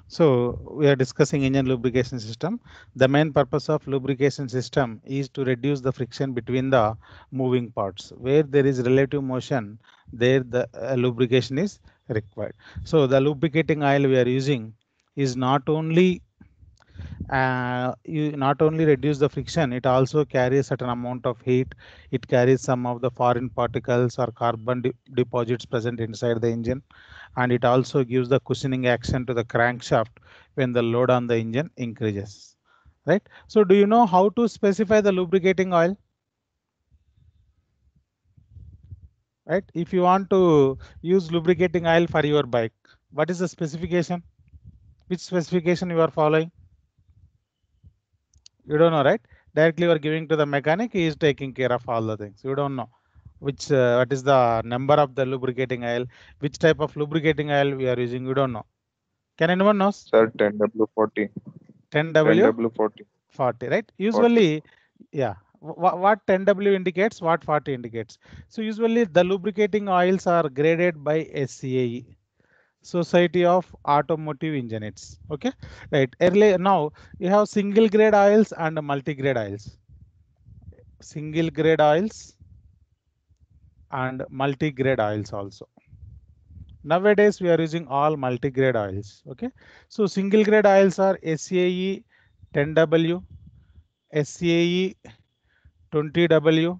So we are discussing engine lubrication system. The main purpose of lubrication system is to reduce the friction between the moving parts. Where there is relative motion, there the lubrication is required. So the lubricating oil we are using is not only you not only reduce the friction, it also carries certain amount of heat. It carries some of the foreign particles or carbon deposits present inside the engine, and it also gives the cushioning action to the crankshaft when the load on the engine increases, right? So do you know how to specify the lubricating oil? Right, if you want to use lubricating oil for your bike, what is the specification? Which specification you are following? You don't know, right? Directly you are giving to the mechanic, he is taking care of all the things. You don't know which what is the number of the lubricating oil, which type of lubricating oil we are using. You don't know. Can anyone knows? Sir, 10W40. 10W 10W40. 40, right? 40. Usually, yeah. What 10W indicates, what 40 indicates. So usually the lubricating oils are graded by SCAE, Society of Automotive Engineers. Okay, right. Earlier, now you have single grade oils and multi grade oils. Single grade oils and multi grade oils also. Nowadays we are using all multi grade oils. Okay, so single grade oils are SCAE 10W, SCAE 20W,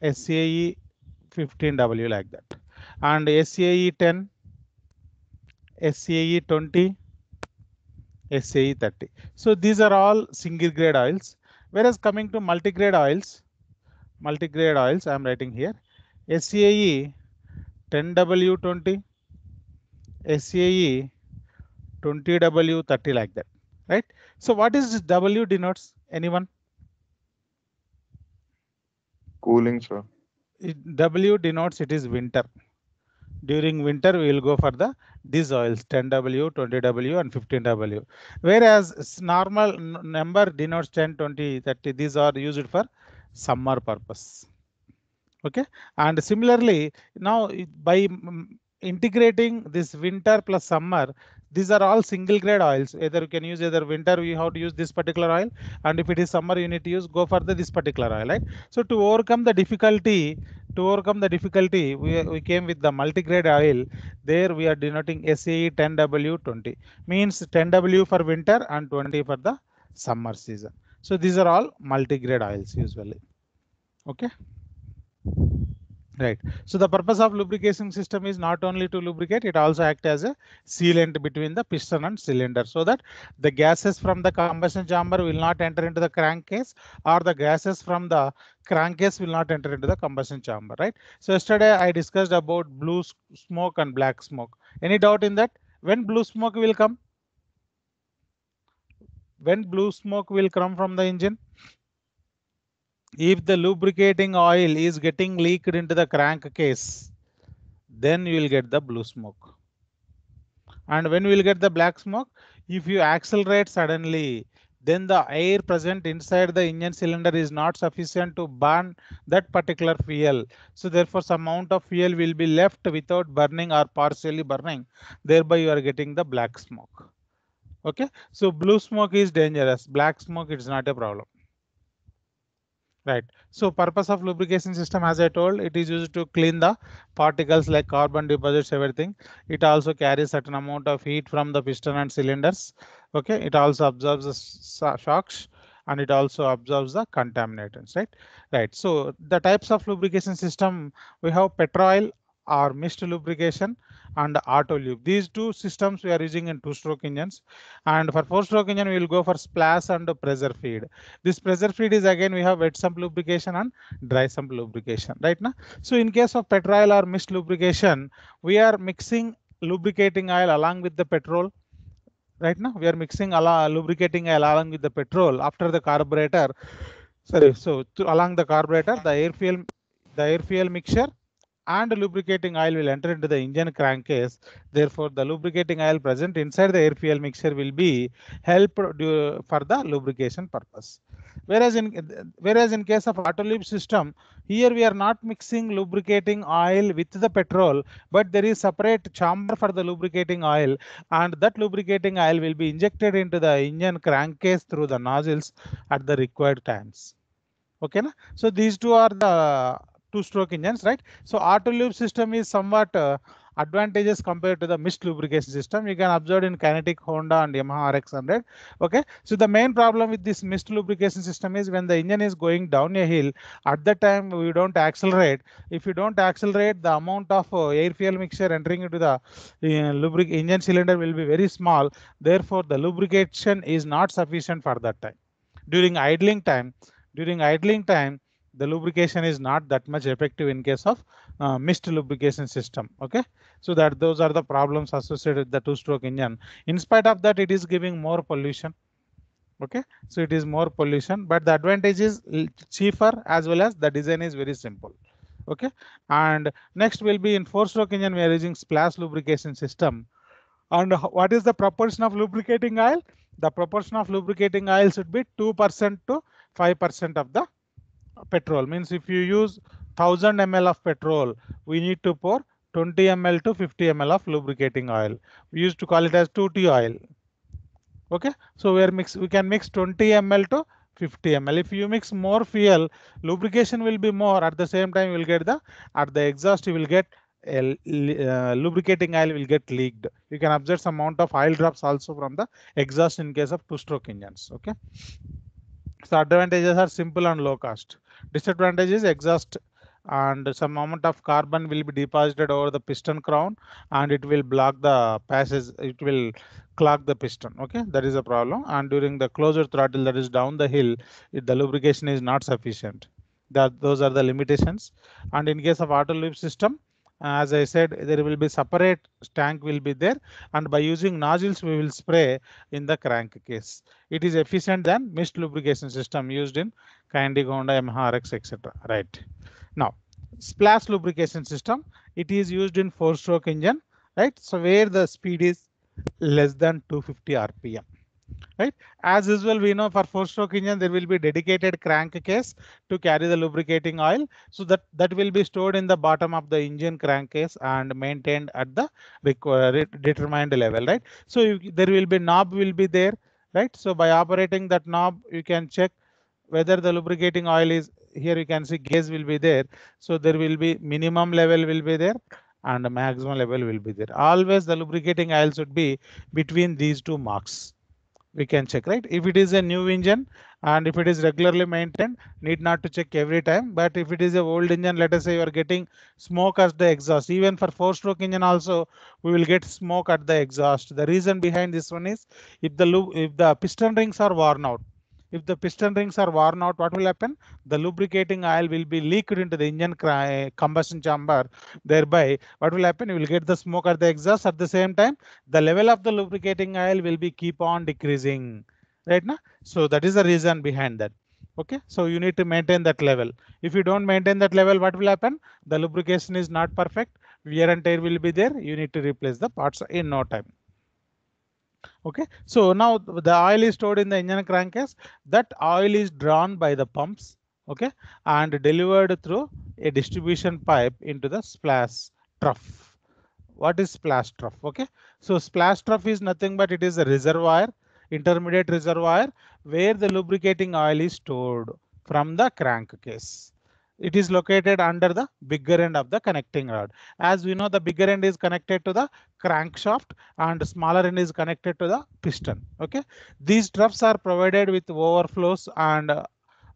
SCAE 15W, like that, and SCAE 10, SCAE 20, SCAE 30. So these are all single grade oils. Whereas coming to multi-grade oils, I am writing here SCAE 10W20, SCAE 20W30, like that, right? So what is this W denotes? Anyone? Cooling, sir. W denotes it is winter. During winter we will go for these oils 10W, 20W and 15W. Whereas normal number denotes 10, 20, 30. These are used for summer purpose. Okay, and similarly now by integrating this winter plus summer, these are all single grade oils. Either you can use either winter we have to use this particular oil, and if it is summer you need to use go for this particular oil, right? So to overcome the difficulty, we came with the multi-grade oil. There we are denoting SAE 10W20, means 10W for winter and 20 for the summer season. So these are all multi-grade oils usually. Okay. Right. So the purpose of lubrication system is not only to lubricate, it also act as a sealant between the piston and cylinder, so that the gases from the combustion chamber will not enter into the crankcase, or the gases from the crankcase will not enter into the combustion chamber, right? So yesterday I discussed about blue smoke and black smoke. Any doubt in that? When blue smoke will come? When blue smoke will come from the engine? If the lubricating oil is getting leaked into the crankcase, then you will get the blue smoke. And when we will get the black smoke, if you accelerate suddenly, then the air present inside the engine cylinder is not sufficient to burn that particular fuel. So therefore some amount of fuel will be left without burning or partially burning. Thereby you are getting the black smoke. Okay, so blue smoke is dangerous, black smoke is not a problem. Right. So purpose of lubrication system, as I told, it is used to clean the particles like carbon deposits, everything. It also carries certain amount of heat from the piston and cylinders. Okay. It also absorbs the shocks, and it also absorbs the contaminants, right? Right. So the types of lubrication system, we have petrol or mist lubrication and auto lube. These two systems we are using in two-stroke engines, and for four-stroke engine we will go for splash and pressure feed. This pressure feed is again we have wet sump lubrication and dry sump lubrication, right now. So in case of petrol or mist lubrication, we are mixing lubricating oil along with the petrol. Right now we are mixing lubricating oil along with the petrol after the carburetor. Sorry, so along the carburetor, the air fuel mixture and lubricating oil will enter into the engine crankcase. Therefore, the lubricating oil present inside the air fuel mixture will be helped for the lubrication purpose. Whereas in case of Autolube system, here we are not mixing lubricating oil with the petrol, but there is separate chamber for the lubricating oil, and that lubricating oil will be injected into the engine crankcase through the nozzles at the required times. Okay, na? So these two are the two-stroke engines, right? So Autolube system is somewhat advantageous compared to the mist lubrication system. You can observe in Kinetic, Honda, and Yamaha RX100. Okay, so the main problem with this mist lubrication system is when the engine is going down a hill, at that time we don't accelerate. If you don't accelerate, the amount of air fuel mixture entering into the engine cylinder will be very small. Therefore, the lubrication is not sufficient for that time. During idling time, the lubrication is not that much effective in case of mist lubrication system. Okay, so that those are the problems associated with the two-stroke engine. In spite of that, it is giving more pollution. Okay, so it is more pollution, but the advantage is cheaper as well as the design is very simple. Okay, and next will be in four-stroke engine we are using splash lubrication system. And what is the proportion of lubricating oil? The proportion of lubricating oil should be 2% to 5% of the petrol. Means if you use 1000 ml of petrol, we need to pour 20 ml to 50 ml of lubricating oil. We used to call it as 2T oil. Okay, so we can mix 20 ml to 50 ml. If you mix more fuel, lubrication will be more. At the same time, you will get at the exhaust you will get lubricating oil will get leaked. You can observe some amount of oil drops also from the exhaust in case of two-stroke engines. Okay, so advantages are simple and low cost. Disadvantage is exhaust and some amount of carbon will be deposited over the piston crown and it will block the passage. It will clog the piston. Okay, that is a problem. And during the closure throttle, that is down the hill, the lubrication is not sufficient. Those are the limitations. And in case of Autolube system, as I said, there will be separate tank will be there, and by using nozzles we will spray in the crankcase. It is efficient than mist lubrication system used in Kinetic, Honda, Yamaha RX, etc. Right. Now, splash lubrication system, it is used in four-stroke engine, right? So where the speed is less than 250 RPM. Right, as usual, we know for four-stroke engine there will be dedicated crankcase to carry the lubricating oil, so that will be stored in the bottom of the engine crankcase and maintained at the determined level. Right, so there will be knob will be there. Right, so by operating that knob, you can check whether the lubricating oil is here. You can see gauge will be there, so there will be minimum level will be there and maximum level will be there. Always the lubricating oil should be between these two marks. We can check, right? If it is a new engine and if it is regularly maintained, need not to check every time. But if it is a old engine, let us say you are getting smoke as the exhaust, even for four-stroke engine also we will get smoke at the exhaust. The reason behind this one is if the piston rings are worn out. If the piston rings are worn out, what will happen? The lubricating oil will be leaked into the engine combustion chamber. Thereby, what will happen? You will get the smoke at the exhaust. At the same time, the level of the lubricating oil will be keep on decreasing. Right now, so that is the reason behind that. Okay, so you need to maintain that level. If you don't maintain that level, what will happen? The lubrication is not perfect. Wear and tear will be there. You need to replace the parts in no time. Okay, so now the oil is stored in the engine crankcase. That oil is drawn by the pumps, okay, and delivered through a distribution pipe into the splash trough. What is splash trough? Okay, so splash trough is nothing but it is a reservoir, intermediate reservoir, where the lubricating oil is stored from the crankcase. It is located under the bigger end of the connecting rod. As we know, the bigger end is connected to the crankshaft and smaller end is connected to the piston. Okay, these troughs are provided with overflows and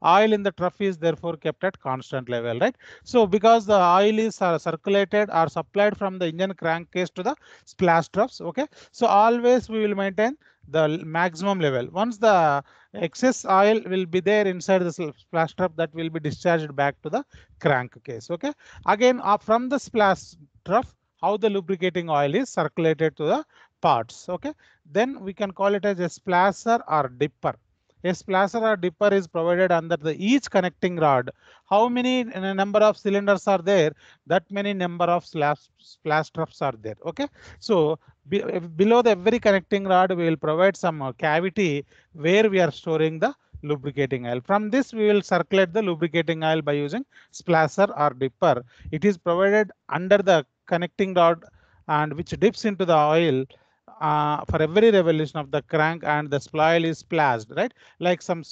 oil in the trough is therefore kept at constant level, right? So because the oil is circulated or supplied from the engine crankcase to the splash troughs, okay, so always we will maintain the maximum level. Once the excess oil will be there inside the splash trough, that will be discharged back to the crankcase. Okay, again from the splash trough, how the lubricating oil is circulated to the parts. Okay, then we can call it as a splasher or dipper. A splasher or dipper is provided under the each connecting rod. How many number of cylinders are there? That many number of splash troughs are there. Okay, so below the every connecting rod, we will provide some cavity where we are storing the lubricating oil. From this, we will circulate the lubricating oil by using splasher or dipper. It is provided under the connecting rod and which dips into the oil for every revolution of the crank, and the oil is splashed, right? Like some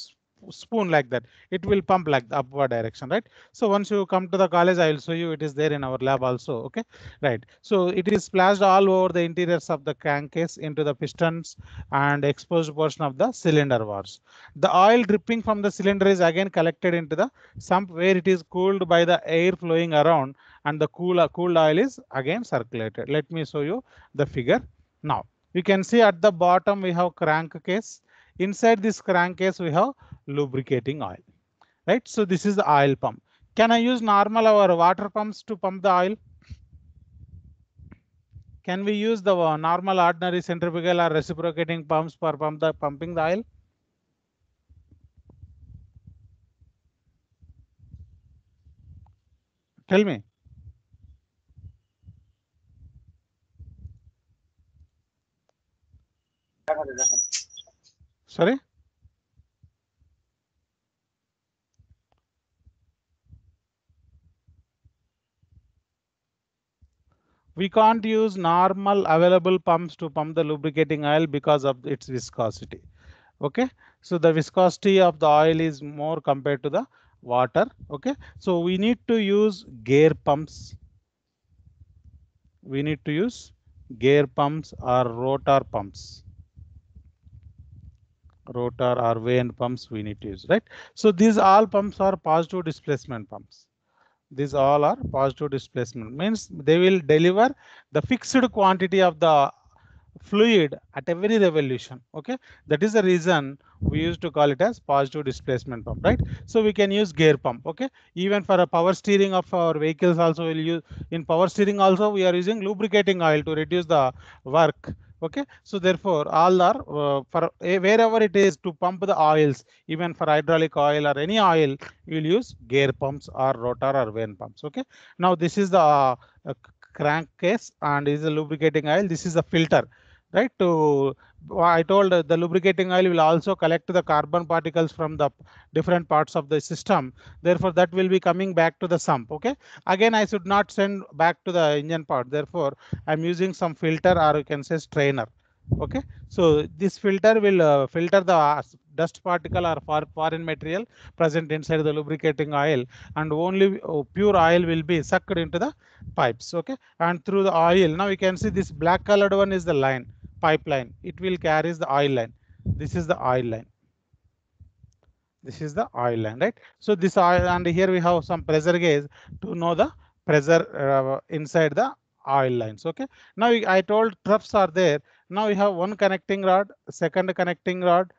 spoon like that. It will pump like the upward direction, right? So once you come to the college, I will show you. It is there in our lab also. Okay, right. So it is splashed all over the interiors of the crankcase into the pistons and exposed portion of the cylinder valves. The oil dripping from the cylinder is again collected into the sump, where it is cooled by the air flowing around, and the cooled oil is again circulated. Let me show you the figure. Now you can see at the bottom we have crankcase. Inside this crankcase we have lubricating oil, right? So this is the oil pump. Can I use normal or water pumps to pump the oil? Can we use the normal ordinary centrifugal or reciprocating pumps for pumping the oil? Tell me. Sorry? We can't use normal available pumps to pump the lubricating oil because of its viscosity. Okay, so the viscosity of the oil is more compared to the water. Okay, so we need to use gear pumps. We need to use gear pumps or rotor pumps. Rotor or vane pumps we need to use, right? So these all pumps are positive displacement pumps. These all are positive displacement, means they will deliver the fixed quantity of the fluid at every revolution. Okay, that is the reason we used to call it as positive displacement pump, right? So we can use gear pump. Okay, even for a power steering of our vehicles also we'll use. In power steering also we are using lubricating oil to reduce the work. Okay, so therefore all are wherever it is to pump the oils, even for hydraulic oil or any oil, you will use gear pumps or rotor or vane pumps. Okay, now this is the crankcase and is a lubricating oil. This is a filter, right? To I told the lubricating oil will also collect the carbon particles from the different parts of the system. Therefore, that will be coming back to the sump. Okay. Again, I should not send back to the engine part. Therefore, I'm using some filter, or you can say strainer. Okay. So this filter will filter the dust particle or foreign material present inside the lubricating oil, and only pure oil will be sucked into the pipes. Okay, and through the oil, now you can see this black colored one is the line, pipeline. It will carry the oil line. This is the oil line. This is the oil line, right? So this oil, and here we have some pressure gauge to know the pressure inside the oil lines. Okay, now I told troughs are there. Now we have one connecting rod, second connecting rod,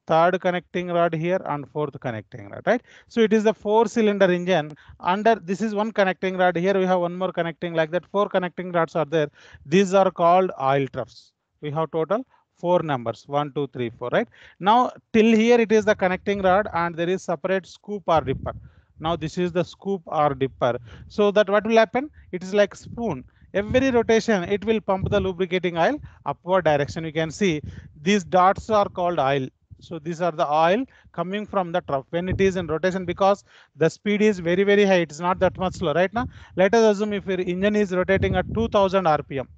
third connecting rod here, and fourth connecting rod, right? So it is the 4-cylinder engine. Under this is one connecting rod, here we have one more connecting, like that 4 connecting rods are there. These are called oil troughs. We have total 4 numbers, 1 2 3 4, right? Now till here it is the connecting rod, and there is separate scoop or dipper. Now this is the scoop or dipper. So that what will happen, it is like spoon. Every rotation it will pump the lubricating oil upward direction. You can see these dots are called oil. So these are the oil coming from the trough when it is in rotation, because the speed is very, very high. It is not that much slow. Right now, let us assume if your engine is rotating at 2000 RPM.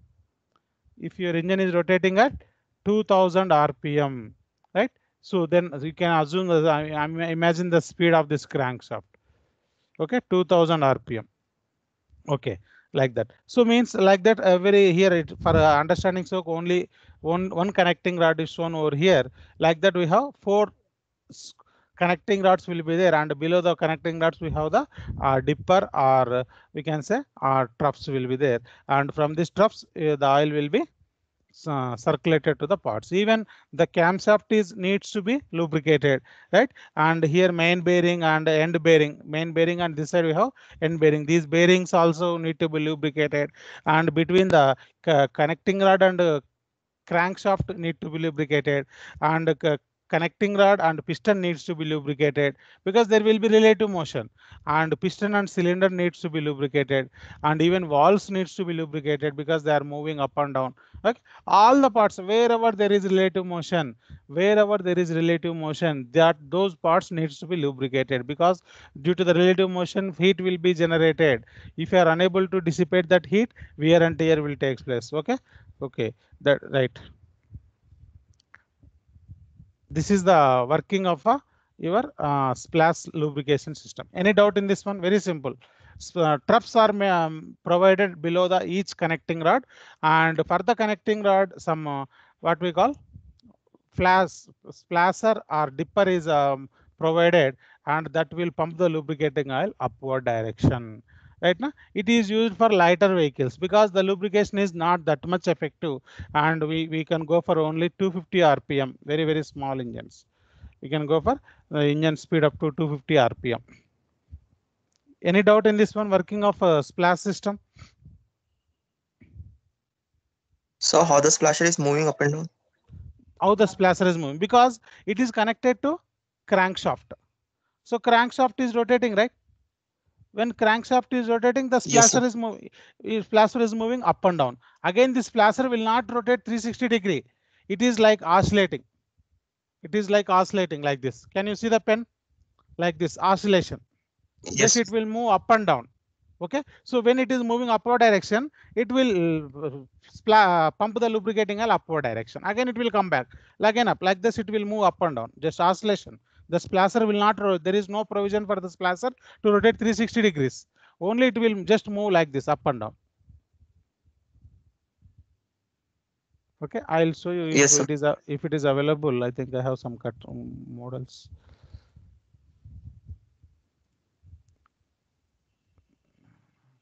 If your engine is rotating at 2000 RPM, right? So then you can assume, imagine the speed of this crankshaft. Okay, 2000 RPM. Okay, like that. So means like that every here it, for understanding, so only one connecting rod is shown over here. Like that we have 4 connecting rods will be there, and below the connecting rods we have the dipper, or we can say troughs will be there, and from these troughs the oil will be circulated to the parts. Even the camshaft is needs to be lubricated, right? And here main bearing and end bearing, main bearing, and this side we have end bearing. These bearings also need to be lubricated, and between the connecting rod and crankshaft need to be lubricated, and connecting rod and piston needs to be lubricated because there will be relative motion, and piston and cylinder needs to be lubricated, and even valves needs to be lubricated because they are moving up and down. Okay, all the parts wherever there is relative motion, that those parts needs to be lubricated because due to the relative motion heat will be generated. If you are unable to dissipate that heat, wear and tear will take place. Okay, that right. This is the working of your splash lubrication system. Any doubt in this one? Very simple. Troughs are provided below the each connecting rod, and for the connecting rod some what we call splasher or dipper is provided, and that will pump the lubricating oil upward direction. Right now, it is used for lighter vehicles because the lubrication is not that much effective, and we can go for only 250 RPM. Very small engines. We can go for engine speed up to 250 RPM. Any doubt in this one working of a splash system? So how the splasher is moving up and down? How the splasher is moving? Because it is connected to crankshaft. So crankshaft is rotating, right? When crankshaft is rotating, the splasher Yes, is moving. Splasher is moving up and down. Again, this splasher will not rotate 360 degree. It is like oscillating. It is like oscillating like this. Can you see the pen? Like this oscillation. Just it will move up and down. Okay. So when it is moving upward direction, it will pump the lubricating oil upward direction. Again, it will come back. Again up like this. It will move up and down. Just oscillation. The splasher will not. There is no provision for the splasher to rotate 360 degrees. Only it will just move like this up and down. Okay, I'll show you if yes, if it is available. I think I have some cut models.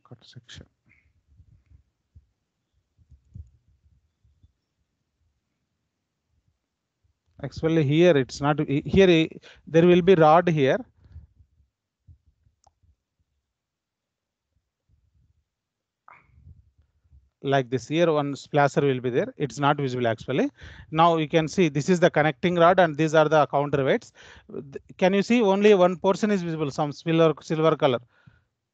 Cut section. Actually, here it's not here. There will be rod here. Like this, here one splasher will be there. It's not visible actually. Now you can see this is the connecting rod and these are the counterweights. Can you see only one portion is visible, some silver color,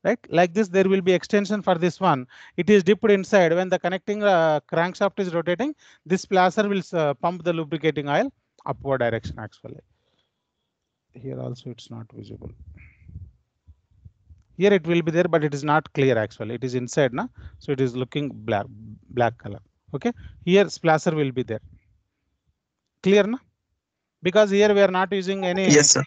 right? Like this, there will be extension for this one. It is dipped inside. When the connecting crankshaft is rotating, this splasher will pump the lubricating oil upward direction actually. Here also it's not visible. Here it will be there, but it is not clear actually. It is inside, na? So it is looking black color. Okay. Here splasher will be there. Clear, na? Because here we are not using any. yes, sir.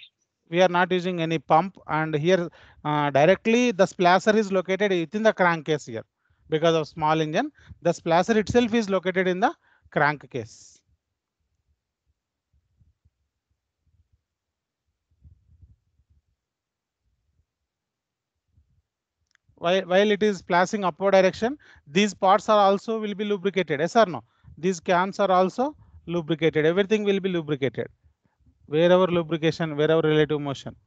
We are not using any pump, and here directly the splasher is located within the crankcase here. Because of small engine, the splasher itself is located in the crankcase. While it is splashing upward direction, these parts are also will be lubricated. Yes or no? These cams are also lubricated. Everything will be lubricated. Wherever lubrication, wherever relative motion.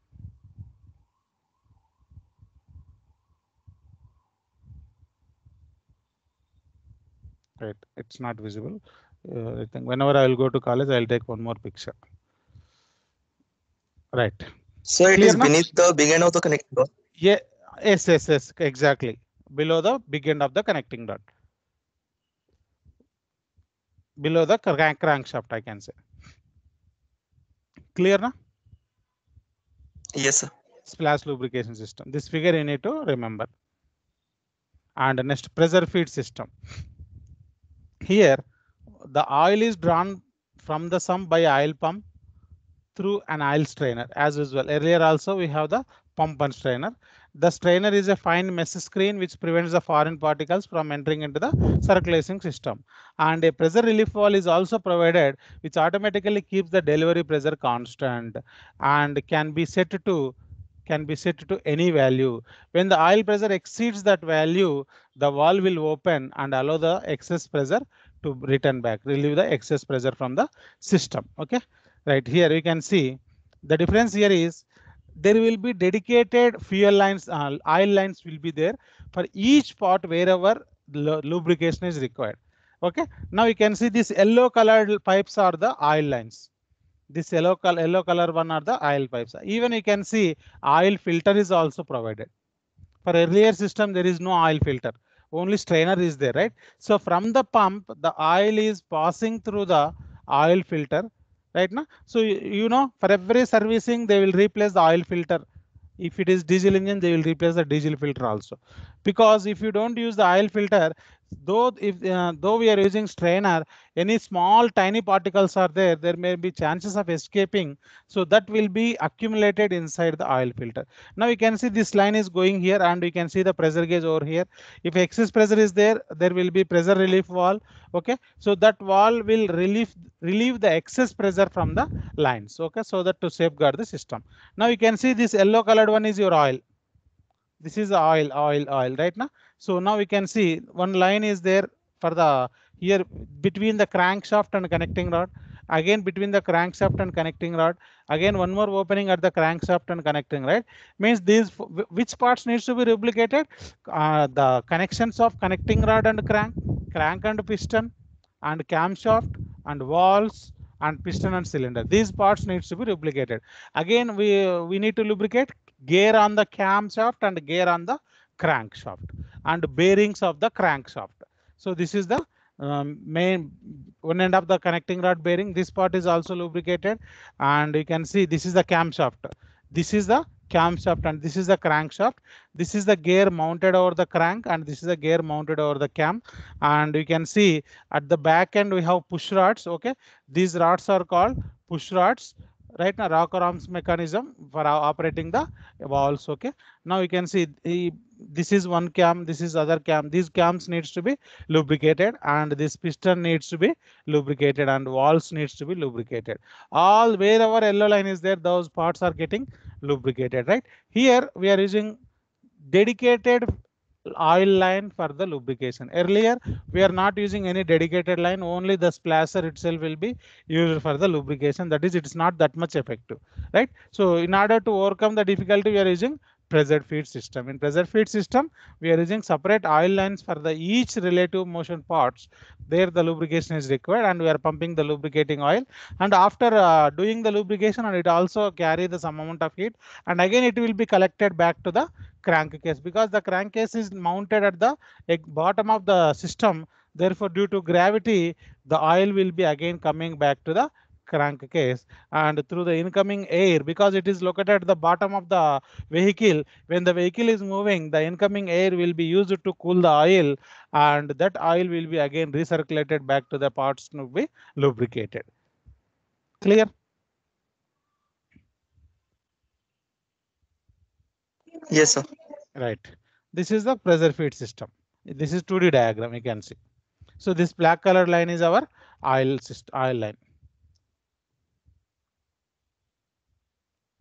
Right, it's not visible. I think whenever I will go to college, I'll take one more picture. Right. So it Clear is now? beneath the big end of the connecting rod. Yeah. Yes, exactly. Below the big end of the connecting rod. Below the crankshaft, I can say. Clear now? Yes, sir. Splash lubrication system. This figure you need to remember. And next, pressure feed system. Here, the oil is drawn from the sump by oil pump through an oil strainer as usual. Earlier also we have the pump and strainer. The strainer is a fine mesh screen which prevents the foreign particles from entering into the circulating system. And a pressure relief valve is also provided which automatically keeps the delivery pressure constant and can be set to any value. When the oil pressure exceeds that value, the valve will open and allow the excess pressure to return back, relieve the excess pressure from the system. Okay. Right here you can see the difference here is there will be dedicated fuel lines, oil lines will be there for each part wherever lubrication is required. Okay. Now you can see these yellow colored pipes are the oil lines. This yellow color one are the oil pipes. Even you can see oil filter is also provided. For earlier system, there is no oil filter, only strainer is there, right? So from the pump, the oil is passing through the oil filter, right now. So you know, for every servicing, they will replace the oil filter. If it is diesel engine, they will replace the diesel filter also. Because if you don't use the oil filter, though we are using strainer, any small tiny particles are there, there may be chances of escaping. So that will be accumulated inside the oil filter. Now you can see this line is going here, and you can see the pressure gauge over here. If excess pressure is there, there will be pressure relief valve. Okay, so that valve will relieve the excess pressure from the lines. Okay, so that to safeguard the system. Now you can see this yellow colored one is your oil. This is oil, right now. So now we can see one line is there for the here between the crankshaft and connecting rod. Again between the crankshaft and connecting rod. Again one more opening at the crankshaft and connecting, right? Means these which parts needs to be lubricated? The connections of connecting rod and crank and piston, and camshaft and valves and piston and cylinder. These parts needs to be lubricated. Again we need to lubricate gear on the camshaft and gear on the crankshaft and bearings of the crankshaft. So this is the main one end of the connecting rod bearing. This part is also lubricated, and you can see this is the camshaft. This is the camshaft and this is the crankshaft. This is the gear mounted over the crank, and this is the gear mounted over the cam. And you can see at the back end we have push rods. Okay, these rods are called push rods. Right now, rocker arms mechanism for operating the valves. Okay, now you can see this is one cam, this is other cam. These cams needs to be lubricated, and this piston needs to be lubricated, and valves needs to be lubricated. All wherever yellow line is there, those parts are getting lubricated. Right here, we are using dedicated oil line for the lubrication. Earlier we are not using any dedicated line, only the splasher itself will be used for the lubrication. That is, it's not that much effective, right? So in order to overcome the difficulty, we are using pressure feed system. In pressure feed system, we are using separate oil lines for the each relative motion parts. There the lubrication is required, and we are pumping the lubricating oil, and after doing the lubrication, and it also carry the some amount of heat, and again it will be collected back to the crankcase, because the crankcase is mounted at the bottom of the system. Therefore, due to gravity, the oil will be again coming back to the crankcase, and through the incoming air, because it is located at the bottom of the vehicle. When the vehicle is moving, the incoming air will be used to cool the oil, and that oil will be again recirculated back to the parts to be lubricated. Clear? Yes, sir. Right. This is the pressure feed system. This is 2D diagram, you can see. So this black colored line is our oil line.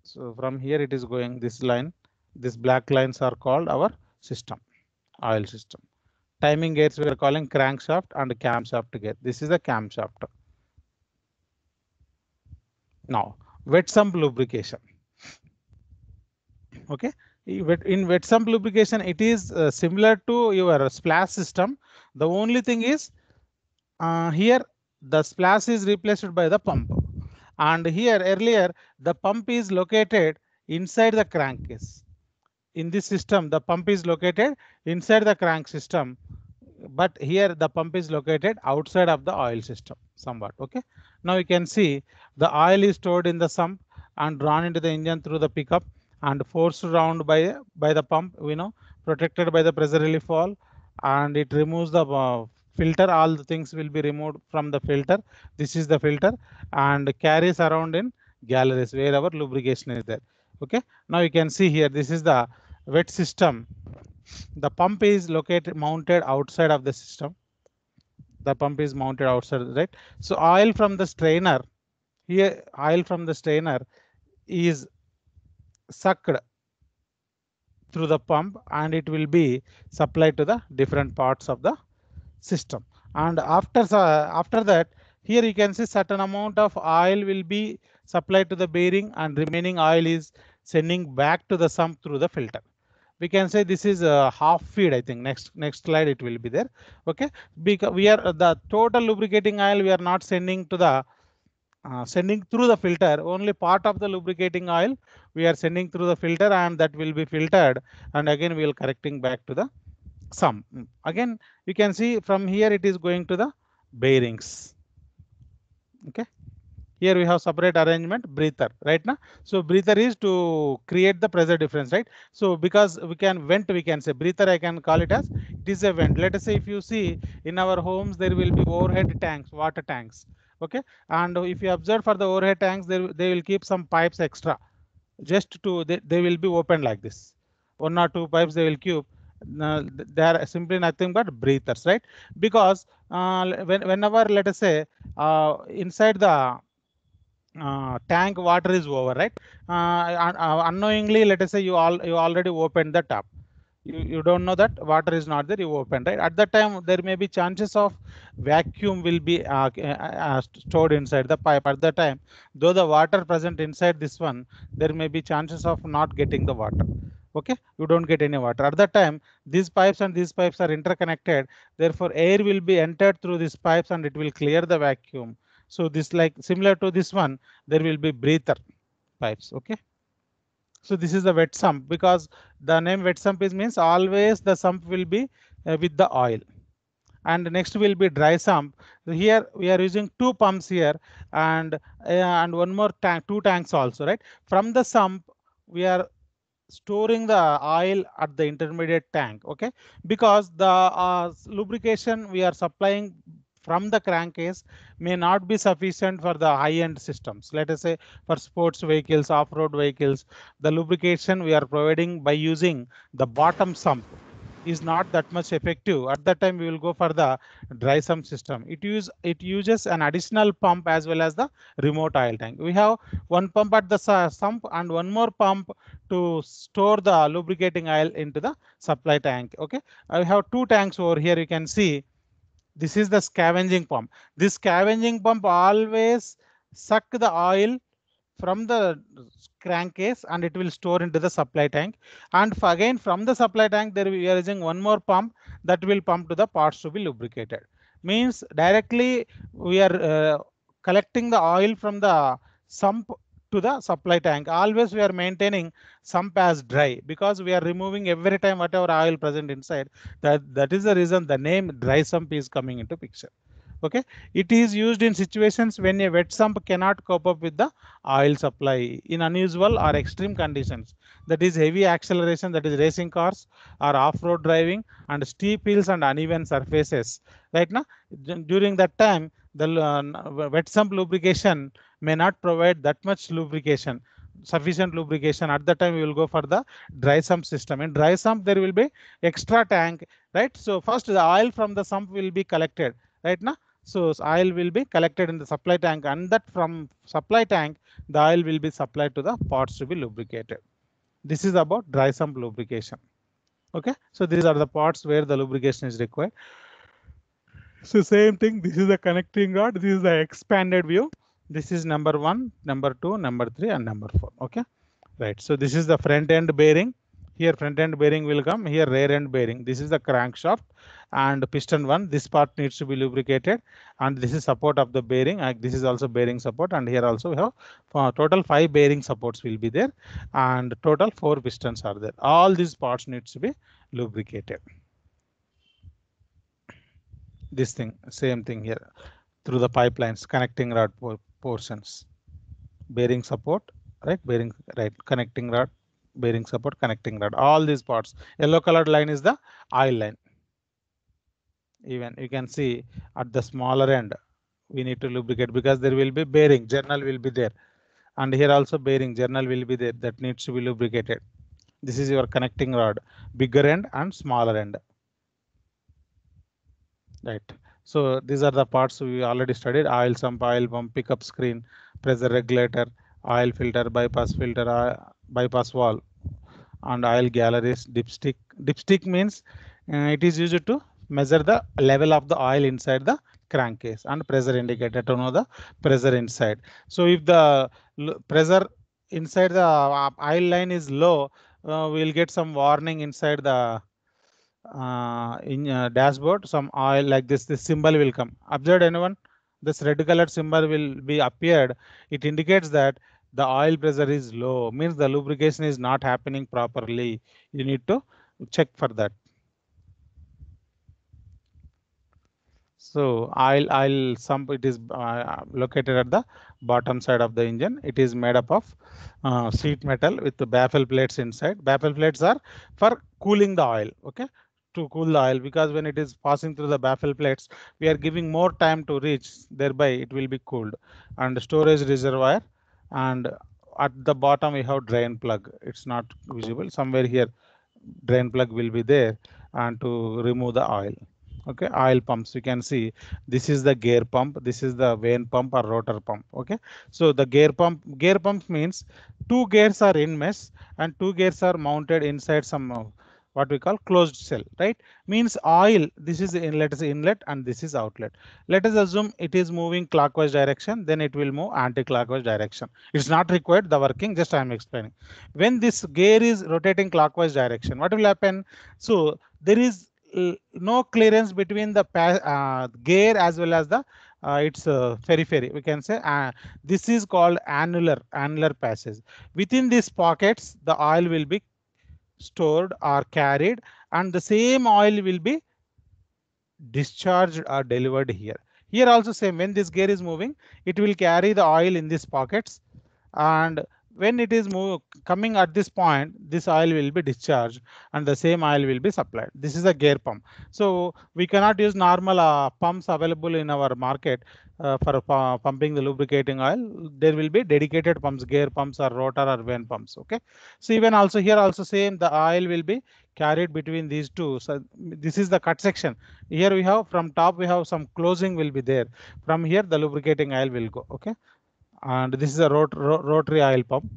So from here it is going this line. These black lines are called our system, oil system. Timing gears we are calling crankshaft and camshaft gear. This is the camshaft. Now wet sump lubrication. Okay. In wet sump lubrication, it is similar to your splash system. The only thing is here the splash is replaced by the pump, and here earlier the pump is located inside the crankcase. In this system, the pump is located inside the crank system, but here the pump is located outside of the oil system somewhat. Okay. Now you can see the oil is stored in the sump and drawn into the engine through the pickup and forced around by the pump, protected by the pressure relief valve, and it removes the filter. All the things will be removed from the filter. This is the filter, and carries around in galleries wherever lubrication is there. Okay. Now you can see here, this is the wet system. The pump is mounted outside of the system. The pump is mounted outside, right? So oil from the strainer here, oil from the strainer is sucked through the pump, and it will be supplied to the different parts of the system. And after that, here you can see certain amount of oil will be supplied to the bearing, and remaining oil is sending back to the sump through the filter. We can say this is a half feed. I think next slide it will be there. Okay, because we are the total lubricating oil we are not sending to the sending through the filter. Only part of the lubricating oil we are sending through the filter, and that will be filtered, and again we will correcting back to the sump. Again you can see from here it is going to the bearings. Okay, here we have separate arrangement breather right now. So breather is to create the pressure difference, right? So because we can vent, we can say breather, I can call it as it is a vent. Let us say if you see in our homes there will be overhead tanks, water tanks. Okay, and if you observe for the overhead tanks, they will keep some pipes extra, just to they will be open like this. 1 or 2 pipes they will keep. They are simply nothing but breathers, right? Because whenever let us say inside the tank water is over, right? Unknowingly, let us say you already opened the tap. You don't know that water is not there, you open, right? At that time there may be chances of vacuum will be stored inside the pipe. At that time, though the water present inside this one, there may be chances of not getting the water. Okay, you don't get any water. At that time, these pipes and these pipes are interconnected, therefore air will be entered through these pipes and it will clear the vacuum. So this, like similar to this one, there will be breather pipes. Okay, so this is the wet sump, because the name wet sump is means always the sump will be with the oil. And next will be dry sump. So here we are using 2 pumps here, and one more tank, 2 tanks also, right? From the sump we are storing the oil at the intermediate tank. Okay, because the lubrication we are supplying from the crankcase may not be sufficient for the high-end systems. Let us say for sports vehicles, off-road vehicles, the lubrication we are providing by using the bottom sump is not that much effective. At that time we will go for the dry sump system. It uses an additional pump as well as the remote oil tank. We have one pump at the sump and one more pump to store the lubricating oil into the supply tank. Okay, I have 2 tanks over here. You can see this is the scavenging pump. This scavenging pump always suck the oil from the crankcase and it will store into the supply tank. And again from the supply tank there we are using one more pump that will pump to the parts to be lubricated. Means directly we are collecting the oil from the sump to the supply tank. Always we are maintaining sump as dry, because we are removing every time whatever oil present inside. That is the reason the name dry sump is coming into picture. Okay, it is used in situations when a wet sump cannot cope up with the oil supply in unusual or extreme conditions, that is heavy acceleration, that is racing cars or off-road driving and steep hills and uneven surfaces. Right now during that time the wet sump lubrication may not provide that much lubrication, sufficient lubrication. At that time we will go for the dry sump system. In dry sump there will be extra tank, right? So first the oil from the sump will be collected, right now. So oil will be collected in the supply tank, and that from supply tank the oil will be supplied to the parts to be lubricated. This is about dry sump lubrication. Okay, so these are the parts where the lubrication is required. So same thing, this is the connecting rod, this is the expanded view. This is number 1, number 2, number 3 and number 4. Okay, right. So this is the front end bearing. Here front end bearing will come, here rear end bearing. This is the crankshaft and piston 1. This part needs to be lubricated, and this is support of the bearing. This is also bearing support, and here also we have total 5 bearing supports will be there, and total 4 pistons are there. All these parts needs to be lubricated. This thing, same thing here through the pipelines, connecting rod portions, bearing support, right? Bearing, right? Connecting rod, bearing support, connecting rod, all these parts. Yellow colored line is the oil line. Even you can see at the smaller end we need to lubricate, because there will be bearing, journal will be there, and here also bearing, journal will be there, that needs to be lubricated. This is your connecting rod, bigger end and smaller end. Right. So these are the parts we already studied: oil sump, oil pump, pickup screen, pressure regulator, oil filter, bypass filter, bypass valve, and oil galleries, dipstick. Dipstick means it is used to measure the level of the oil inside the crankcase, and pressure indicator to know the pressure inside. So if the pressure inside the oil line is low, we will get some warning inside the in dashboard, some oil like this symbol will come. Observed anyone? this red colored symbol will be appeared. It indicates that the oil pressure is low, means the lubrication is not happening properly. You need to check for that. So I'll sump, it is located at the bottom side of the engine. It is made up of sheet metal with the baffle plates inside. Baffle plates are for cooling the oil, okay, to cool the oil, because when it is passing through the baffle plates, we are giving more time to reach, thereby it will be cooled. And storage reservoir, and at the bottom we have drain plug. It's not visible somewhere here. Drain plug will be there, and to remove the oil. Okay, oil pumps, you can see this is the gear pump, this is the vane pump or rotor pump. Okay, so the gear pump means two gears are in mesh and two gears are mounted inside some what we call closed cell, right? Means oil, this is the inlet, is inlet and this is outlet. Let us assume it is moving clockwise direction, then it will move anti-clockwise direction. It's not required the working, just I am explaining. When this gear is rotating clockwise direction, what will happen? So there is no clearance between the gear as well as the its periphery, we can say. This is called annular passage. Within these pockets the oil will be stored or carried, and the same oil will be discharged or delivered here. Here also same, when this gear is moving, it will carry the oil in these pockets, and when it is coming at this point, this oil will be discharged and the same oil will be supplied. This is a gear pump. So we cannot use normal pumps available in our market for pumping the lubricating oil. There will be dedicated pumps, gear pumps or rotor or vane pumps. Okay, so even also here also same, the oil will be carried between these two. So this is the cut section. Here we have from top, we have some closing will be there. From here the lubricating oil will go. Okay, and this is a rotary oil pump.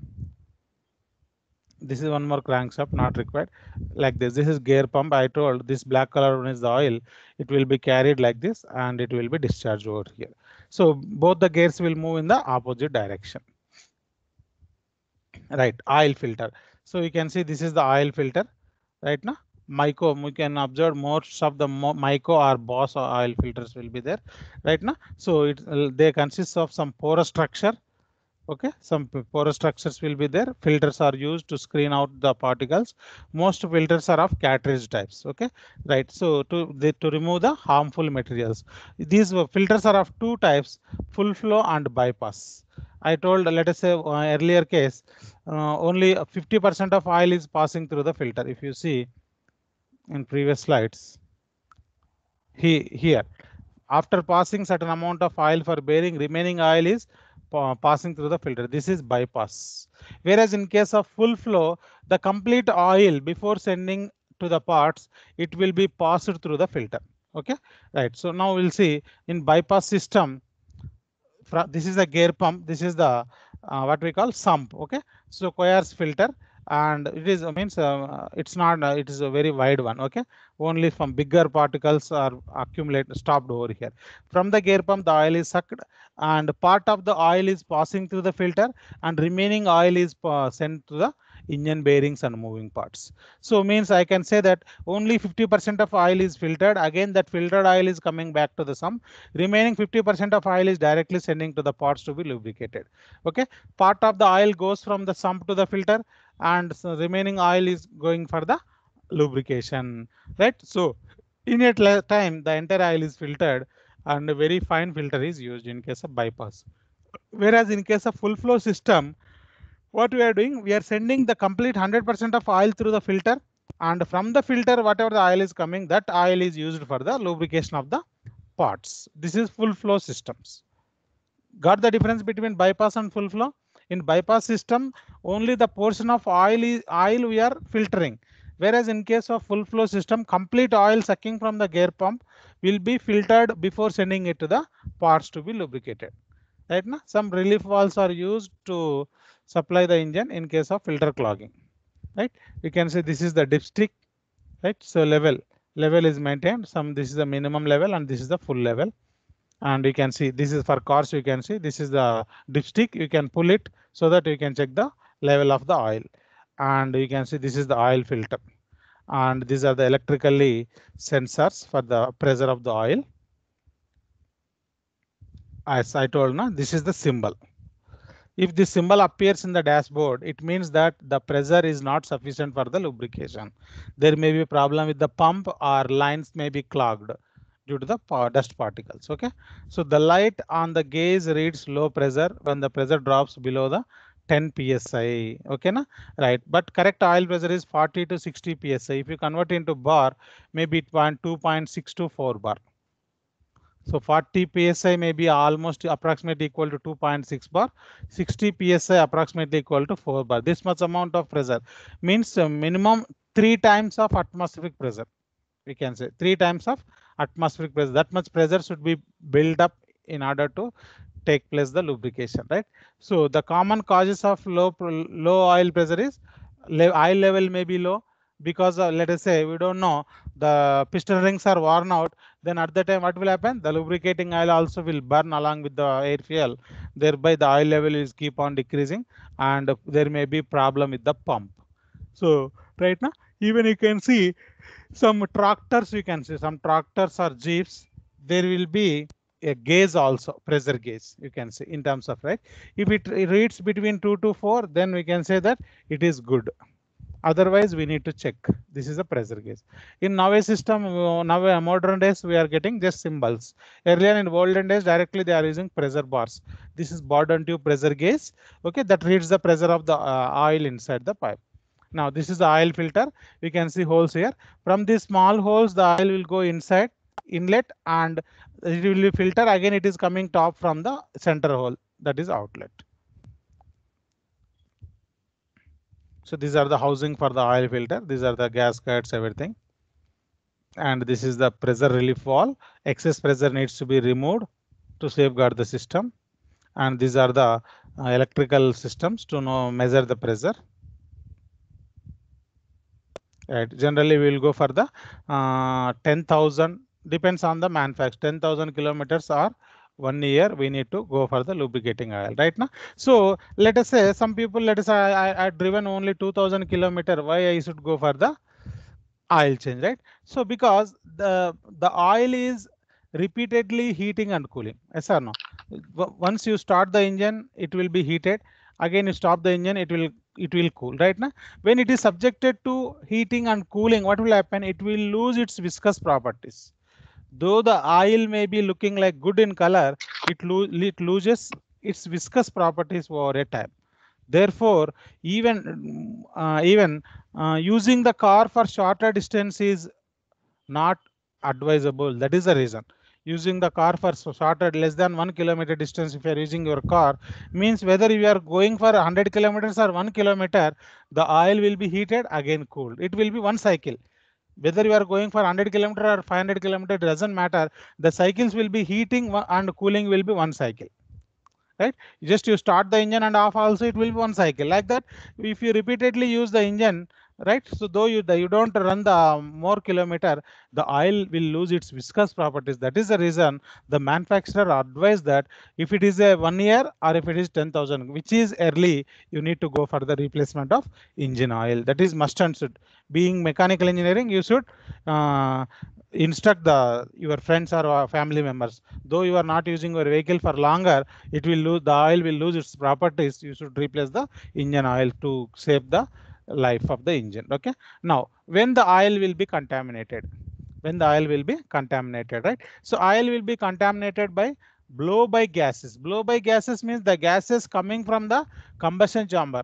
This is one more crankshaft, not required. Like this is gear pump. I told this black color one is the oil. It will be carried like this and it will be discharged over here. So both the gears will move in the opposite direction. Right, oil filter. So you can see this is the oil filter right now. Myco, we can observe most of the Myco or Bosch oil filters will be there right now. So they consist of some porous structure. Okay, some porous structures will be there. Filters are used to screen out the particles. Most filters are of cartridge types. Okay, right. So to remove the harmful materials, these filters are of two types: full flow and bypass. I told, let us say earlier case, only 50% of oil is passing through the filter. If you see in previous slides, here after passing certain amount of oil for bearing, remaining oil is passing through the filter. This is bypass. Whereas in case of full flow, the complete oil before sending to the parts, it will be passed through the filter. Okay, right. So now we'll see in bypass system. This is the gear pump. This is the what we call sump. Okay, so Coyer's filter, and it is means it's not it is a very wide one. Okay, only from bigger particles are accumulated stopped over here. From the gear pump the oil is sucked and part of the oil is passing through the filter and remaining oil is sent to the engine bearings and moving parts. So means I can say that only 50% of oil is filtered. Again that filtered oil is coming back to the sump. Remaining 50% of oil is directly sending to the parts to be lubricated. Okay, part of the oil goes from the sump to the filter and so remaining oil is going for the lubrication, right? So in a time the entire oil is filtered and a very fine filter is used in case of bypass. Whereas in case of full flow system, what we are doing, we are sending the complete 100% of oil through the filter, and from the filter whatever the oil is coming, that oil is used for the lubrication of the parts. This is full flow systems. Got the difference between bypass and full flow? In bypass system, only the portion of oil we are filtering, whereas in case of full flow system, complete oil sucking from the gear pump will be filtered before sending it to the parts to be lubricated. Right now, some relief valves are used to supply the engine in case of filter clogging. Right, you can say this is the dipstick. Right, so level is maintained. This is the minimum level and this is the full level. And you can see this is for cars. You can see this is the dipstick. You can pull it so that you can check the level of the oil, and you can see this is the oil filter, and these are the electrically sensors for the pressure of the oil. as I told, na, this is the symbol. If this symbol appears in the dashboard, it means that the pressure is not sufficient for the lubrication. There may be a problem with the pump, or lines may be clogged due to the dust particles. Okay, so the light on the gauge reads low pressure when the pressure drops below the 10 psi. Okay, na? Right, but correct oil pressure is 40 to 60 psi. If you convert into bar, maybe 2.624 bar. So 40 psi may be almost approximately equal to 2.6 bar, 60 psi approximately equal to 4 bar. This much amount of pressure means minimum 3 times of atmospheric pressure. We can say 3 times of atmospheric pressure. That much pressure should be built up in order to take place the lubrication, right? So the common causes of low oil pressure is oil level may be low because let us say we don't know the piston rings are worn out. Then at the time what will happen? The lubricating oil also will burn along with the air fuel. Thereby the oil level is keep on decreasing, and there may be problem with the pump. So right now even you can see some tractors, you can see some tractors or jeeps, there will be a gauge also, pressure gauge, you can see in terms of, right? If it reads between 2 to 4, then we can say that it is good. Otherwise we need to check. This is a pressure gauge. In nowadays system, now modern days we are getting just symbols. Earlier in olden days directly they are using pressure bars. This is Bourdon tube pressure gauge, okay, that reads the pressure of the oil inside the pipe. Now this is the oil filter. We can see holes here. From these small holes, the oil will go inside inlet, and it will be filter. Again, it is coming top from the center hole, that is outlet. So these are the housing for the oil filter. These are the gaskets, everything. And this is the pressure relief valve. Excess pressure needs to be removed to safeguard the system. And these are the electrical systems to measure the pressure. Right. Generally, we will go for the 10,000, depends on the manufacturer, 10,000 kilometers or 1 year, we need to go for the lubricating oil, right now. So let us say some people, let us say I driven only 2,000 kilometer, why I should go for the oil change, right? So because the oil is repeatedly heating and cooling, yes or no? Once you start the engine, it will be heated. Again, you stop the engine, it will cool, right now. When it is subjected to heating and cooling, what will happen? It will lose its viscous properties. Though the oil may be looking like good in color, it loses its viscous properties over a time. Therefore, even using the car for shorter distance is not advisable. That is the reason. Using the car for shorter, less than 1 kilometer distance, if you are using your car, means whether you are going for 100 kilometers or 1 kilometer, the oil will be heated, again cooled. It will be one cycle. Whether you are going for 100 kilometer or 500 kilometer, doesn't matter. The cycles will be heating and cooling will be one cycle. Right, just you start the engine and off also, it will be one cycle. Like that, if you repeatedly use the engine, right, so though you don't run the more kilometer, the oil will lose its viscous properties. That is the reason the manufacturer advised that if it is a 1 year or if it is 10,000, which is early, you need to go for the replacement of engine oil. That is must and should. Being mechanical engineering, you should instruct your friends or family members. Though you are not using your vehicle for longer, it will lose, the oil will lose its properties. You should replace the engine oil to save the life of the engine. Okay. Now, when the oil will be contaminated, right? So oil will be contaminated by blow by gases. Blow by gases means the gases coming from the combustion chamber.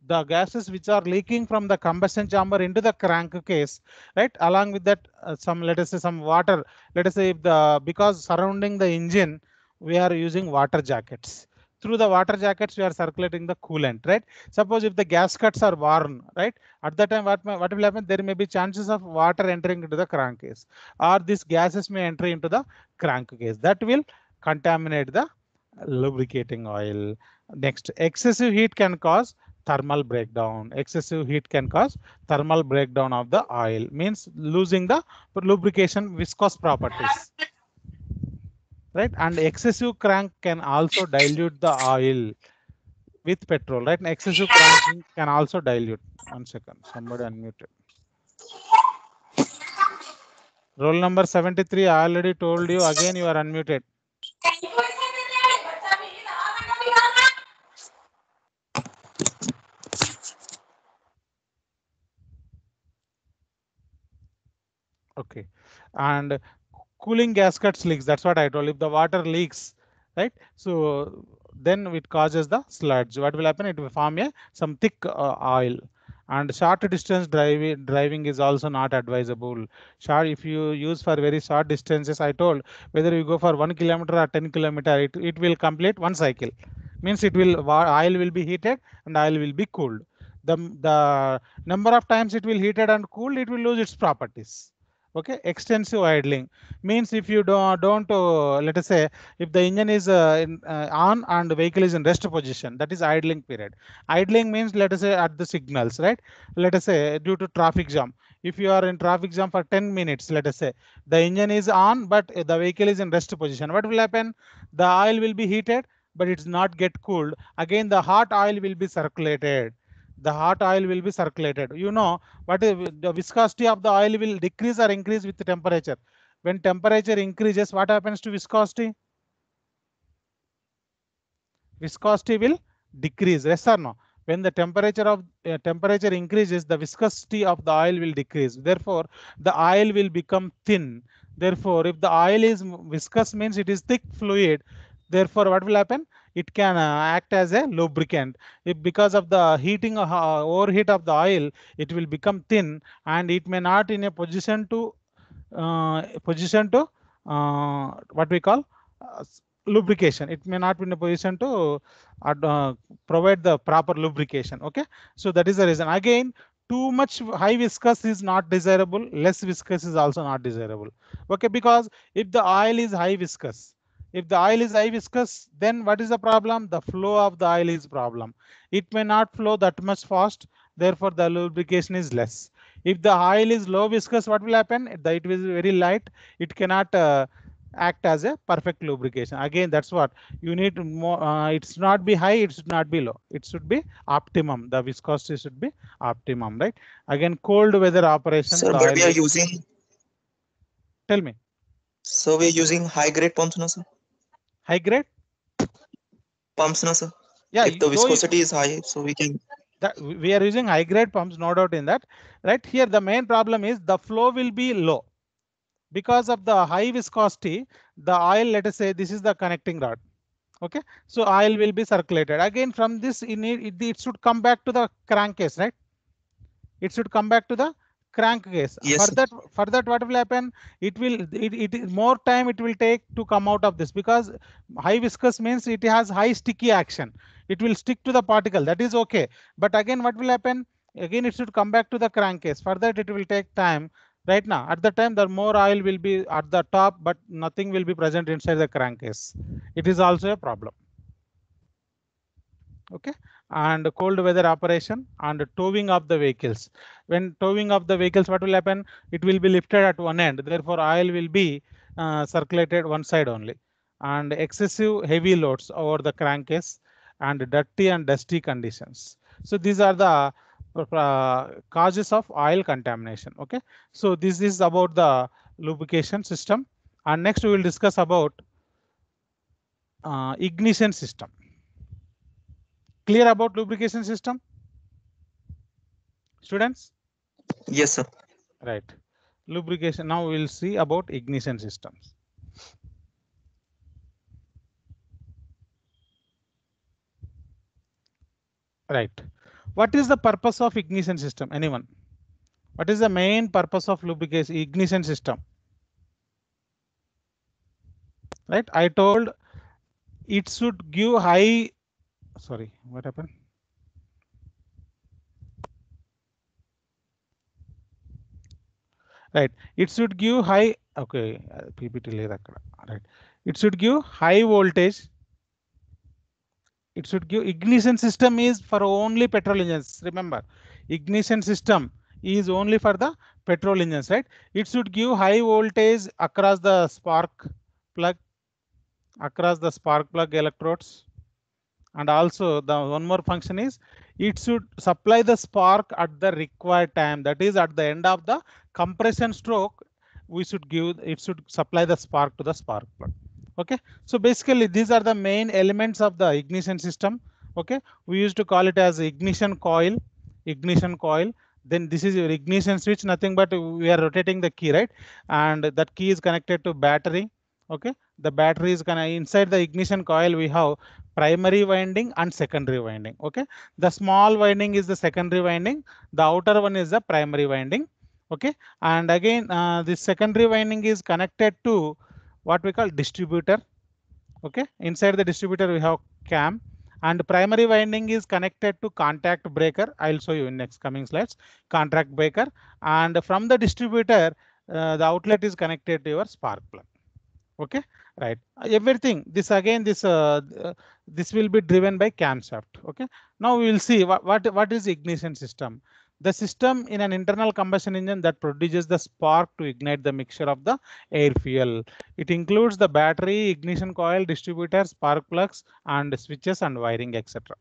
The gases which are leaking from the combustion chamber into the crankcase, right? Along with that, some, let us say, some water. Let us say if because surrounding the engine, we are using water jackets. Through the water jackets, we are circulating the coolant, right? Suppose if the gaskets are worn, right? At that time, what will happen? There may be chances of water entering into the crankcase, or these gases may enter into the crankcase. That will contaminate the lubricating oil. Next, excessive heat can cause thermal breakdown. Excessive heat can cause thermal breakdown of the oil, means losing the lubrication viscous properties, right? And excessive crank can also dilute the oil with petrol, right? And excessive cranking can also dilute. 1 second, somebody unmuted. Roll number 73, I already told you, again you are unmuted. Okay, and cooling gaskets leaks. That's what I told. If the water leaks, right? So then it causes the sludge. What will happen? It will form a some thick oil. And short distance driving is also not advisable. Short, if you use for very short distances, I told whether you go for 1 kilometer or 10 kilometer, it will complete one cycle. Means it will oil will be heated and oil will be cooled. The number of times it will heated and cooled, it will lose its properties. Okay, extensive idling means if you don't let us say if the engine is on and the vehicle is in rest position, that is idling period. Idling means let us say at the signals, right? Let us say due to traffic jam, if you are in traffic jam for 10 minutes, let us say the engine is on but the vehicle is in rest position, what will happen? The oil will be heated but it's not get cooled. Again the hot oil will be circulated. The hot oil will be circulated. You know what is the viscosity of the oil will decrease or increase with the temperature. When temperature increases, what happens to viscosity? Viscosity will decrease. Yes or no? When the temperature increases, the viscosity of the oil will decrease. Therefore, the oil will become thin. Therefore, if the oil is viscous, means it is thick fluid. Therefore, what will happen? It can act as a lubricant. If because of the heating overheat of the oil, it will become thin and it may not in a position to what we call lubrication. It may not be in a position to provide the proper lubrication. Okay, so that is the reason. Again, too much high viscous is not desirable, less viscous is also not desirable. Okay, because if the oil is high viscous, then what is the problem? The flow of the oil is problem. It may not flow that much fast, therefore the lubrication is less. If the oil is low viscous, what will happen? It is very light, it cannot act as a perfect lubrication. Again, that's what you need more. It's not be high, it should not be low, it should be optimum. The viscosity should be optimum, right? Again, cold weather operation, Sir, the but oil we are will, using, tell me, so we are using high grade pumps, no, sir? high grade. Pumps, no, sir? Yeah, If the though viscosity is high, so we can. that we are using high grade pumps, no doubt in that, right? Here the main problem is the flow will be low because of the high viscosity. The oil, let us say this is the connecting rod. Okay, so oil will be circulated. Again, from this it should come back to the crankcase, right? It should come back to the crankcase. Yes, For sir. that what will happen? It more time it will take to come out of this, because high viscous means it has high sticky action. It will stick to the particle. That is okay. But again, what will happen? Again, it should come back to the crankcase. For that, it will take time. Right now, at the time, the more oil will be at the top, but nothing will be present inside the crankcase. It is also a problem. Okay, and cold weather operation and towing of the vehicles. When towing of the vehicles, what will happen? It will be lifted at one end, therefore oil will be circulated one side only. And excessive heavy loads over the crankcase and dirty and dusty conditions. So these are the causes of oil contamination. Okay, so this is about the lubrication system, and next we will discuss about ignition system. Clear about lubrication system, students? Yes, sir. Right. Lubrication. Now we will see about ignition systems. Right. What is the purpose of ignition system? Anyone? What is the main purpose of lubrication ignition system? Right. I told it should give high. Sorry, what happened? Right. It should give high. Okay. PPT right. It should give high voltage. It should give ignition system is for only petrol engines. Remember, ignition system is only for the petrol engines, right? It should give high voltage across the spark plug, electrodes. And also the one more function is it should supply the spark at the required time. That is at the end of the compression stroke, it should supply the spark to the spark plug. Okay, so basically these are the main elements of the ignition system. Okay, we used to call it as ignition coil. Then this is your ignition switch, nothing but we are rotating the key, right? And that key is connected to battery. Okay, the battery is gonna inside the ignition coil. We have primary winding and secondary winding. Okay, the small winding is the secondary winding, the outer one is the primary winding. Okay, and again this secondary winding is connected to what we call distributor. Okay, inside the distributor we have cam, and primary winding is connected to contact breaker. I'll show you in next coming slides. Contact breaker, and from the distributor the outlet is connected to your spark plug. Okay, right, everything this again this will be driven by camshaft. Okay, now we will see what is ignition system. The system in an internal combustion engine that produces the spark to ignite the mixture of the air fuel. It includes the battery, ignition coil, distributor, spark plugs, and switches and wiring, etc.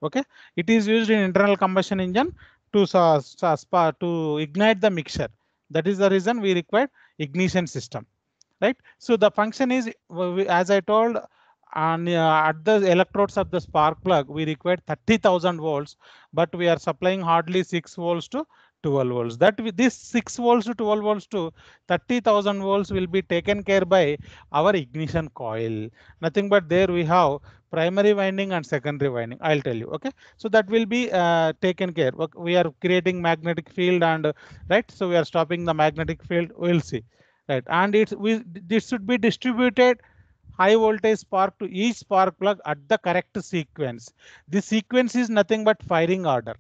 Okay, it is used in internal combustion engine to to ignite the mixture. That is the reason we require ignition system, right? So the function is, as I told, at the electrodes of the spark plug we require 30,000 volts, but we are supplying hardly 6 volts to 12 volts. That this 6 volts to 12 volts to 30,000 volts will be taken care by our ignition coil. Nothing but there we have primary winding and secondary winding. I'll tell you. Okay, so that will be taken care. We are creating magnetic field and right. So we are stopping the magnetic field. We'll see. Right, and this should be distributed high voltage spark to each spark plug at the correct sequence. This sequence is nothing but firing order.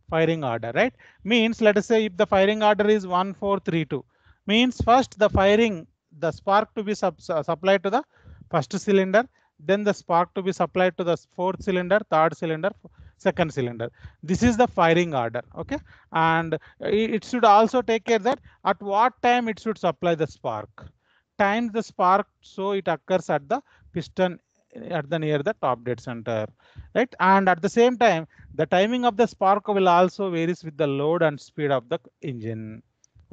Firing order, right? Means let us say if the firing order is 1 4 3 2, means first the spark to be supplied to the first cylinder, then the spark to be supplied to the fourth cylinder, third cylinder, second cylinder. This is the firing order. Okay, and it should also take care that at what time it should supply the spark. Times the spark, so it occurs at the piston at the near the top dead center, right? And at the same time, the timing of the spark will also varies with the load and speed of the engine.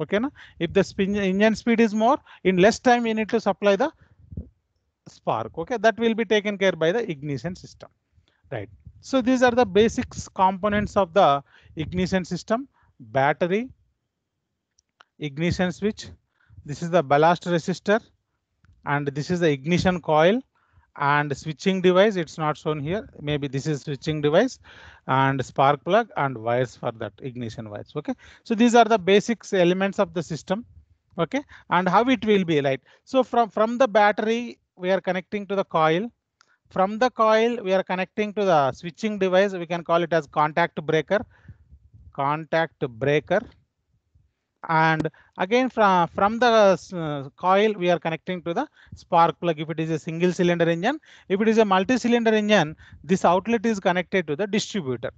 Okay, na? If the engine speed is more, in less time you need to supply the spark. Okay, that will be taken care by the ignition system, right? So these are the basics components of the ignition system: battery, ignition switch, this is the ballast resistor, and this is the ignition coil, and switching device. It's not shown here. Maybe this is switching device, and spark plug and wires for that ignition wires. Okay, so these are the basics elements of the system. Okay, and how it will be like. So from the battery we are connecting to the coil. From the coil we are connecting to the switching device. We can call it as contact breaker. Contact breaker. And again from the coil we are connecting to the spark plug if it is a single cylinder engine. If it is a multi-cylinder engine, this outlet is connected to the distributor.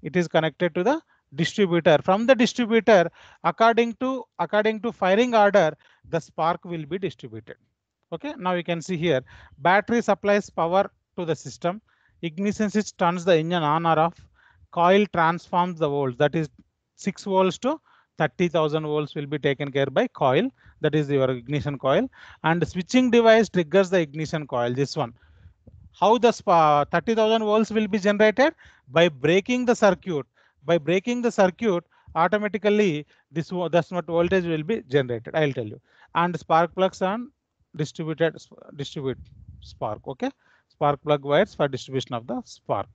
It is connected to the distributor. From the distributor, according to firing order, the spark will be distributed. Okay, now you can see here battery supplies power to the system, ignition switch turns the engine on or off, coil transforms the volts, that is 6 volts to 30,000 volts will be taken care by coil, that is your ignition coil, and the switching device triggers the ignition coil. This one, how the 30,000 volts will be generated? By breaking the circuit. By breaking the circuit, automatically this much voltage will be generated. I'll tell you. And spark plugs and distribute spark. Okay, spark plug wires for distribution of the spark.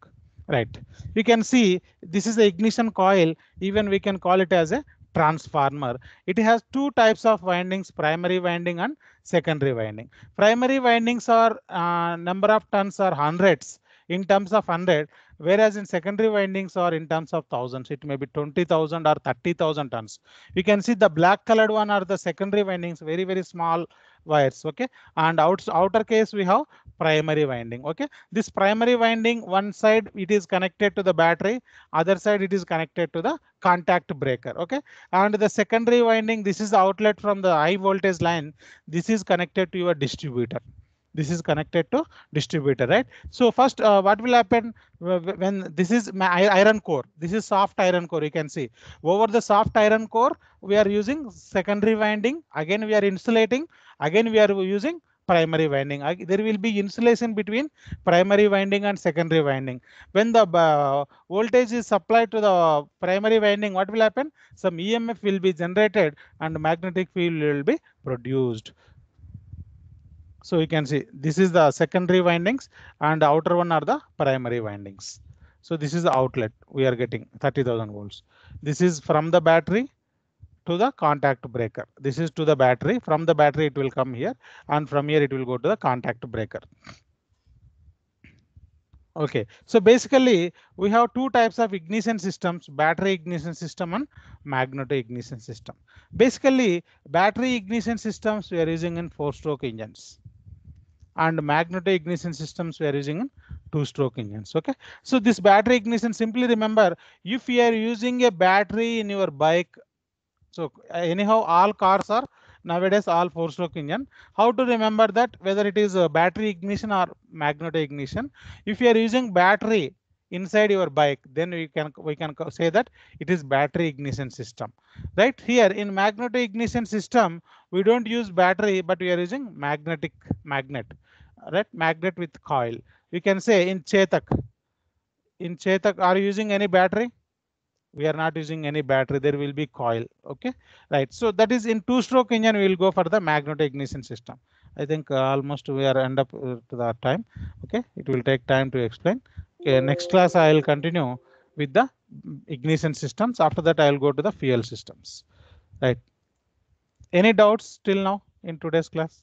Right, you can see this is the ignition coil. Even we can call it as a transformer. It has two types of windings: primary winding and secondary winding. Primary windings are number of turns are hundreds, in terms of 100, whereas in secondary windings are in terms of thousands. It may be 20,000 or 30,000 tons. You can see the black colored one are the secondary windings, very small wires. Okay, and outer case we have primary winding. Okay, this primary winding, one side it is connected to the battery, other side it is connected to the contact breaker. Okay, and the secondary winding, this is the outlet from the high voltage line. This is connected to your distributor. This is connected to distributor, right? So first what will happen when this is my iron core, this is soft iron core. You can see over the soft iron core we are using secondary winding, again we are insulating, again we are using primary winding. There will be insulation between primary winding and secondary winding. When the voltage is supplied to the primary winding, what will happen? Some EMF will be generated and magnetic field will be produced. So you can see this is the secondary windings and the outer one are the primary windings. So this is the outlet we are getting 30,000 volts. This is from the battery to the contact breaker. This is to the battery. From the battery it will come here, and from here it will go to the contact breaker. Okay, so basically we have two types of ignition systems: battery ignition system and magneto-ignition system. Basically, battery ignition systems we are using in 4-stroke engines, and magneto-ignition systems we are using in 2-stroke engines. Okay, so this battery ignition, simply remember, if you are using a battery in your bike, so anyhow all cars are nowadays all 4-stroke engine. How to remember that whether it is a battery ignition or magneto-ignition? If you are using battery inside your bike, then we can say that it is battery ignition system. Right here in magneto-ignition system, we don't use battery, but we are using magnet, right? Magnet with coil. You can say in Chetak. In Chetak, are you using any battery? We are not using any battery. There will be coil. Okay, right. So that is in 2-stroke engine. We will go for the magneto-ignition system. I think almost we are end up to the time. Okay, it will take time to explain. Okay, next class I will continue with the ignition systems. After that I will go to the fuel systems. Right. Any doubts till now in today's class?